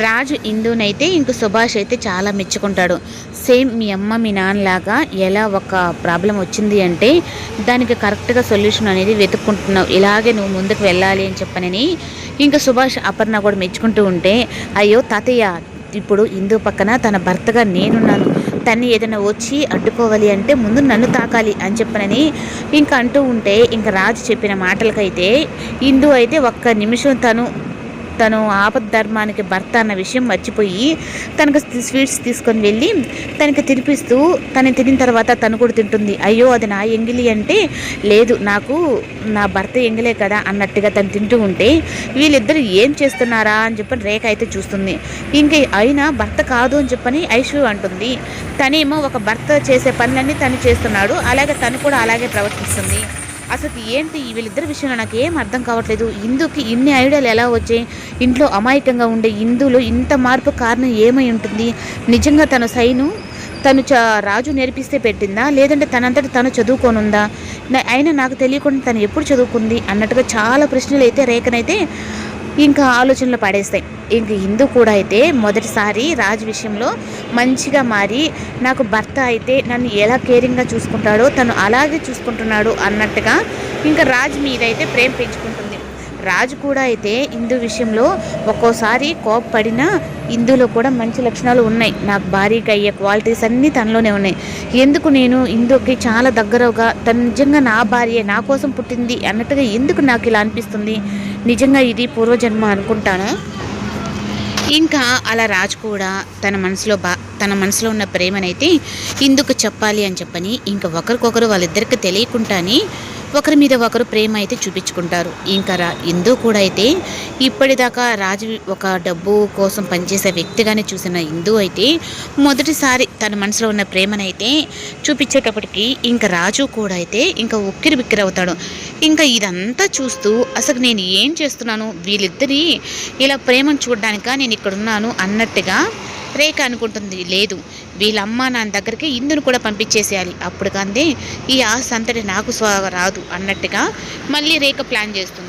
రాజు ఇందునైతే ఇంక సుభాష్ అయితే చాలా మెచ్చుకుంటాడు. సేమ్ మీ అమ్మ మీ నాన్నలాగా ఎలా ఒక ప్రాబ్లం వచ్చింది అంటే దానికి కరెక్ట్గా సొల్యూషన్ అనేది వెతుక్కుంటున్నావు, ఇలాగే నువ్వు ముందుకు వెళ్ళాలి అని చెప్పనని ఇంకా సుభాష్ అపర్ణ కూడా మెచ్చుకుంటూ ఉంటే, అయ్యో తాతయ్య ఇప్పుడు ఇందు పక్కన తన భర్తగా నేనున్నాను, తన్ని ఏదైనా వచ్చి అడ్డుకోవాలి అంటే ముందు నన్ను తాకాలి అని చెప్పనని ఇంకా అంటూ ఉంటే, ఇంకా రాజు చెప్పిన మాటలకైతే ఇందు అయితే ఒక్క నిమిషం తను ఆపద్ధర్మానికి భర్త అన్న విషయం మర్చిపోయి తనకు స్వీట్స్ తీసుకొని వెళ్ళి తనకి తినిపిస్తూ తను తినిన తర్వాత తను కూడా తింటుంది. అయ్యో అది నా ఎంగిలి అంటే, లేదు నాకు నా భర్త ఎంగిలే కదా అన్నట్టుగా తను తింటూ ఉంటే, వీళ్ళిద్దరు ఏం చేస్తున్నారా అని చెప్పని రేఖ అయితే చూస్తుంది. ఇంక అయినా భర్త కాదు అని చెప్పని ఐశ్వర్య అంటుంది. తనేమో ఒక భర్త చేసే పనులన్నీ తను చేస్తున్నాడు, అలాగే తను కూడా అలాగే ప్రవర్తిస్తుంది. అసలు ఏంటి వీళ్ళిద్దరి విషయంలో నాకు ఏం అర్థం కావట్లేదు. ఇందుకి ఇన్ని ఐడియాలు ఎలా వచ్చాయి? ఇంట్లో అమాయకంగా ఉండే ఇందులో ఇంత మార్పు కారణం ఏమై ఉంటుంది? నిజంగా తను రాజు నేర్పిస్తే పెట్టిందా, లేదంటే తనంతటి తను చదువుకోనుందా? అయినా నాకు తెలియకుండా తను ఎప్పుడు చదువుకుంది అన్నట్టుగా చాలా ప్రశ్నలు అయితే రేఖనైతే ఇంకా ఆలోచనలు పడేస్తాయి. ఇంక ఇందు కూడా అయితే మొదటిసారి రాజు విషయంలో మంచిగా మారి, నాకు భర్త అయితే నన్ను ఎలా కేరింగ్గా చూసుకుంటాడో తను అలాగే చూసుకుంటున్నాడు అన్నట్టుగా ఇంకా రాజు మీద అయితే ప్రేమ పెంచుకుంటుంది. రాజు కూడా అయితే ఇందు విషయంలో ఒక్కోసారి కోపపడినా ఇందులో కూడా మంచి లక్షణాలు ఉన్నాయి. నాకు భారీగా అయ్యే క్వాలిటీస్ అన్నీ తనలోనే ఉన్నాయి. ఎందుకు నేను ఇందుకి చాలా దగ్గరగా తను నిజంగా నా భార్య, నా కోసం పుట్టింది అన్నట్టుగా ఎందుకు నాకు ఇలా అనిపిస్తుంది? నిజంగా ఇది పూర్వజన్మ అనుకుంటాను. ఇంకా అలా రాజు కూడా తన మనసులో ఉన్న ప్రేమనైతే ఇందుకు చెప్పాలి అని చెప్పని ఇంకా ఒకరికొకరు వాళ్ళిద్దరికి తెలియకుండానే ఒకరి మీద ఒకరు ప్రేమ అయితే చూపించుకుంటారు. ఇంకా ఇందు కూడా అయితే ఇప్పటిదాకా రాజు ఒక డబ్బు కోసం పనిచేసే వ్యక్తిగానే చూసిన ఇందు అయితే మొదటిసారి తన మనసులో ఉన్న ప్రేమనైతే చూపించేటప్పటికి ఇంకా రాజు కూడా అయితే ఇంకా ఉక్కిరి బిక్కిరి అవుతాడు. ఇంకా ఇదంతా చూస్తూ అసలు నేను ఏం చేస్తున్నాను, వీళ్ళిద్దరి ఇలా ప్రేమను చూడడానిక నేను ఇక్కడున్నాను అన్నట్టుగా రేఖ అనుకుంటుంది. లేదు, వీళ్ళమ్మ నా దగ్గరికి ఇందును కూడా పంపించేసేయాలి, అప్పుడు కందే ఈ ఆస్తి అంతటి నాకు రాదు అన్నట్టుగా మళ్ళీ రేఖ ప్లాన్ చేస్తుంది.